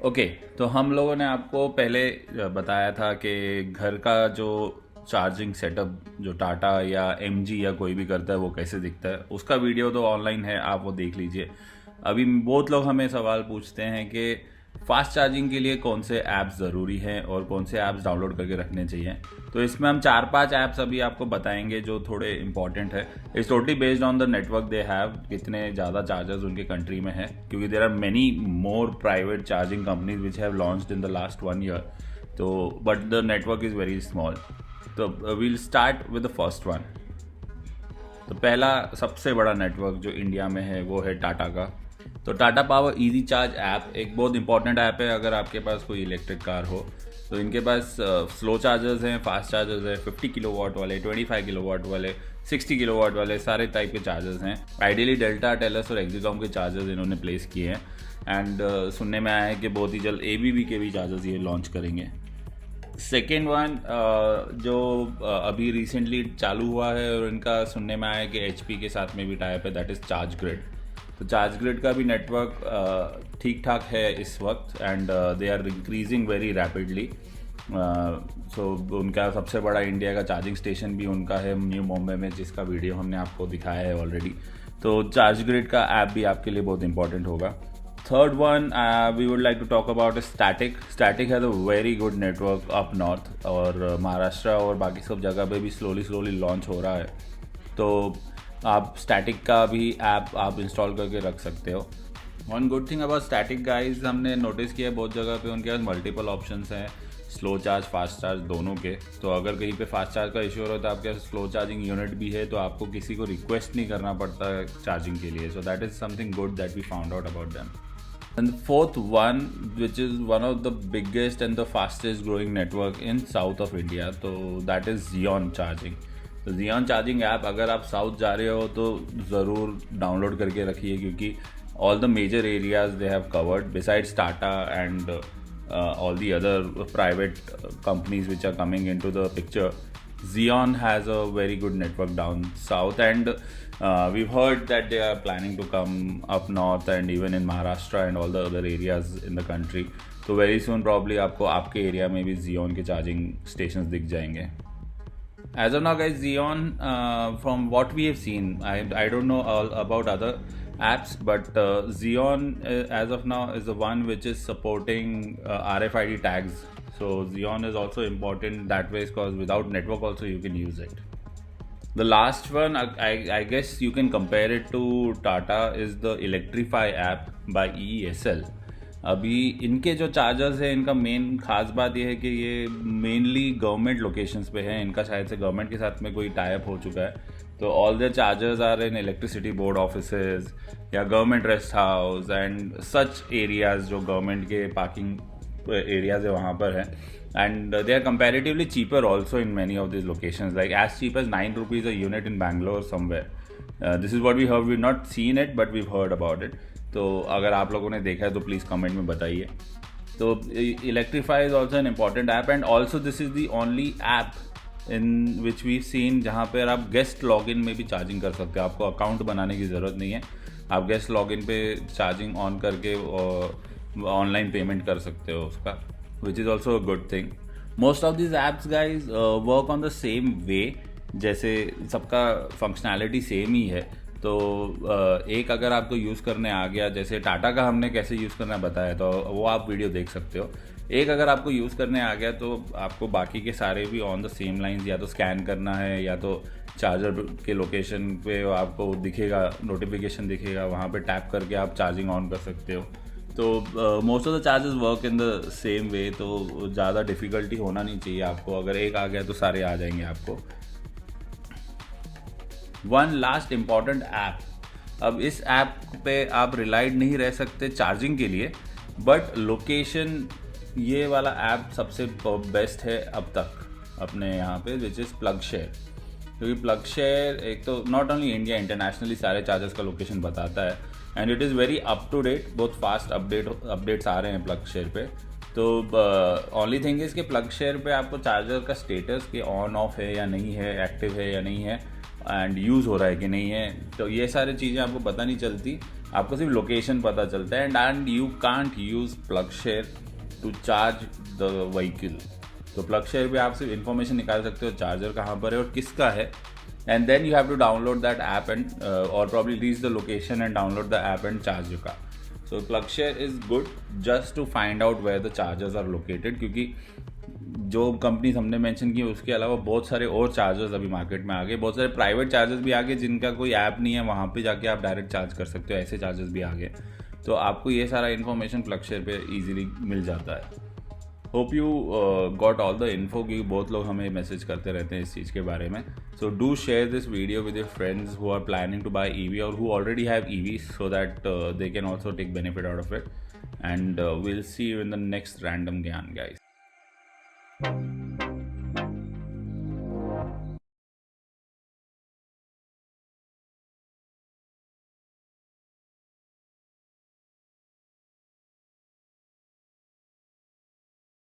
Okay, तो हम लोगों ने आपको पहले बताया था कि घर का जो चार्जिंग सेटअप जो टाटा या एमजी या कोई भी करता है वो कैसे दिखता है। उसका वीडियो तो ऑनलाइन है, आप वो देख लीजिए। अभी बहुत लोग हमें सवाल पूछते हैं कि फास्ट चार्जिंग के लिए कौन से ऐप्स ज़रूरी हैं और कौन से ऐप्स डाउनलोड करके रखने चाहिए। तो इसमें हम 4-5 ऐप्स अभी आपको बताएंगे जो थोड़े इंपॉर्टेंट है। It's totally based on the network they have, कितने ज़्यादा चार्जर्स उनके कंट्री में है, क्योंकि there are many more private charging companies which have launched in the last 1 year। तो but the network is very small. तो we'll start with the first one. तो पहला सबसे बड़ा नेटवर्क जो इंडिया में है वो है टाटा का। तो Tata power easy charge app एक बहुत इंपॉर्टेंट ऐप है अगर आपके पास कोई इलेक्ट्रिक कार हो। तो इनके पास स्लो चार्जर्स हैं, फास्ट चार्जर्स हैं, 50 किलोवाट वाले, 25 किलोवाट वाले, 60 किलोवाट वाले, सारे टाइप के चार्जर्स हैं। आइडियली डेल्टा, टेलस और एक्सिकॉम के चार्जर्स इन्होंने प्लेस किए हैं। एंड सुनने में आया है कि बहुत ही जल्द एबीबी के भी चार्जर्स ये लॉन्च करेंगे। सेकेंड वन जो अभी रिसेंटली चालू हुआ है और इनका सुनने में आया है कि एचपी के साथ में भी टाइप है, दैट इज़ चार्ज ग्रिड। तो चार्ज ग्रिड का भी नेटवर्क ठीक ठाक है इस वक्त and they are increasing very rapidly. So उनका सबसे बड़ा इंडिया का चार्जिंग स्टेशन भी उनका है न्यू मुंबई में, जिसका वीडियो हमने आपको दिखाया है ऑलरेडी। तो चार्ज ग्रिड का ऐप भी आपके लिए बहुत इंपॉर्टेंट होगा। Third one we would like to talk about is Static. Static has a very good network up north और महाराष्ट्र और बाकी सब जगह पे भी स्लोली लॉन्च हो रहा है। तो आप स्टैटिक का भी ऐप आप इंस्टॉल करके रख सकते हो। One good thing about static guys, हमने नोटिस किया है बहुत जगह पे उनके पास मल्टीपल ऑप्शंस हैं, स्लो चार्ज फास्ट चार्ज दोनों के। तो अगर कहीं पे फास्ट चार्ज का इशू हो रहा है तो आपके पास स्लो चार्जिंग यूनिट भी है, तो आपको किसी को रिक्वेस्ट नहीं करना पड़ता है चार्जिंग के लिए। So that is something good that we found out about them. And the fourth one, which is one of the biggest and the fastest growing network in south of India, तो that is Xeon Charging। तो Xeon Charging app अगर आप south जा रहे हो तो ज़रूर download करके रखिए, क्योंकि all the major areas they have covered besides Tata and all the other private companies which are coming into the picture. Xeon has a very good network down south and we've heard that they are planning to come up north and even in Maharashtra and all the other areas in the country. तो very soon probably आपको आपके area में भी Xeon के charging stations दिख जाएंगे। As of now guys, Xeon from what we have seen, I don't know all about other apps, but Xeon as of now is the one which is supporting RFID tags. So Xeon is also important that way because without network also you can use it. The last one, I guess you can compare it to Tata, is the Electrify app by EESL. अभी इनके जो chargers हैं, इनका main खास बात यह है कि ये मेनली गवर्नमेंट लोकेशंस पे है। इनका शायद से गवर्नमेंट के साथ में कोई टाई अप हो चुका है। तो all the chargers are in electricity board offices या government rest house and such areas जो गवर्नमेंट के पार्किंग एरियाज है वहाँ पर है। And they are comparatively cheaper also in many of these locations, like as cheap as 9 rupees a unit in Bangalore somewhere. This is what we heard. We've not seen it, but we've heard about it. तो अगर आप लोगों ने देखा है तो please comment में बताइए। तो Electrify is also an important app and also this is the only app in which we've seen जहाँ पर आप गेस्ट लॉगिन में भी चार्जिंग कर सकते हो। आपको अकाउंट बनाने की ज़रूरत नहीं है, आप गेस्ट लॉगिन पे चार्जिंग ऑन करके ऑनलाइन पेमेंट कर सकते हो उसका, which is also a good thing. Most of these apps guys work on the same way, जैसे सबका फंक्शनैलिटी सेम ही है। तो एक अगर आपको यूज़ करने आ गया, जैसे टाटा का हमने कैसे यूज़ करना बताया तो वो आप वीडियो देख सकते हो। एक अगर आपको यूज़ करने आ गया तो आपको बाकी के सारे भी ऑन द सेम लाइंस या तो स्कैन करना है या तो चार्जर के लोकेशन पे आपको दिखेगा, नोटिफिकेशन दिखेगा, वहाँ पे टैप करके आप चार्जिंग ऑन कर सकते हो। तो most of the charges work in the same way, तो ज़्यादा डिफ़िकल्टी होना नहीं चाहिए आपको। अगर एक आ गया तो सारे आ जाएंगे आपको। वन लास्ट इम्पॉर्टेंट ऐप, अब इस ऐप पे आप रिलाइड नहीं रह सकते चार्जिंग के लिए, बट लोकेशन ये वाला ऐप सबसे बेस्ट है अब तक अपने यहाँ पे, विच इज़ प्लगशेयर। क्योंकि प्लगशेयर एक तो नॉट ओनली इंडिया, इंटरनेशनली सारे चार्जर्स का लोकेशन बताता है and it is very up to date. बहुत फास्ट अपडेट्स आ रहे हैं प्लगशेयर पे। तो ओनली थिंग इज़ कि प्लगशेयर पे आपको चार्जर का स्टेटस कि ऑन ऑफ है या नहीं है, एक्टिव है या नहीं है, एंड यूज़ हो रहा है कि नहीं है। तो ये सारी चीज़ें आपको पता नहीं चलती, आपको सिर्फ लोकेशन पता चलता है। And you can't use PlugShare to charge the vehicle. तो PlugShare पे आप सिर्फ इन्फॉर्मेशन निकाल सकते हो चार्जर कहाँ पर है और किसका है, and then you have to download that app and और probably reach the location and download the app and charge your car. So PlugShare is good just to find out where the chargers are located, क्योंकि जो companies हमने mention की उसके अलावा बहुत सारे और चार्जर्स अभी मार्केट में आ गए, बहुत सारे प्राइवेट चार्जर्स भी आ गए जिनका कोई ऐप नहीं है, वहाँ पे जाके आप डायरेक्ट चार्ज कर सकते हो, ऐसे चार्जर्स भी आ गए। तो आपको ये सारा इन्फॉर्मेशन PlugShare पे इजीली मिल जाता है। Hope you got all the info, क्योंकि बहुत लोग हमें मैसेज करते रहते हैं इस चीज़ के बारे में। So do share this video with your friends who are planning to buy EV और who already have EV, so that they can also take benefit out of it. And we'll see you in the next random Gyan, guys.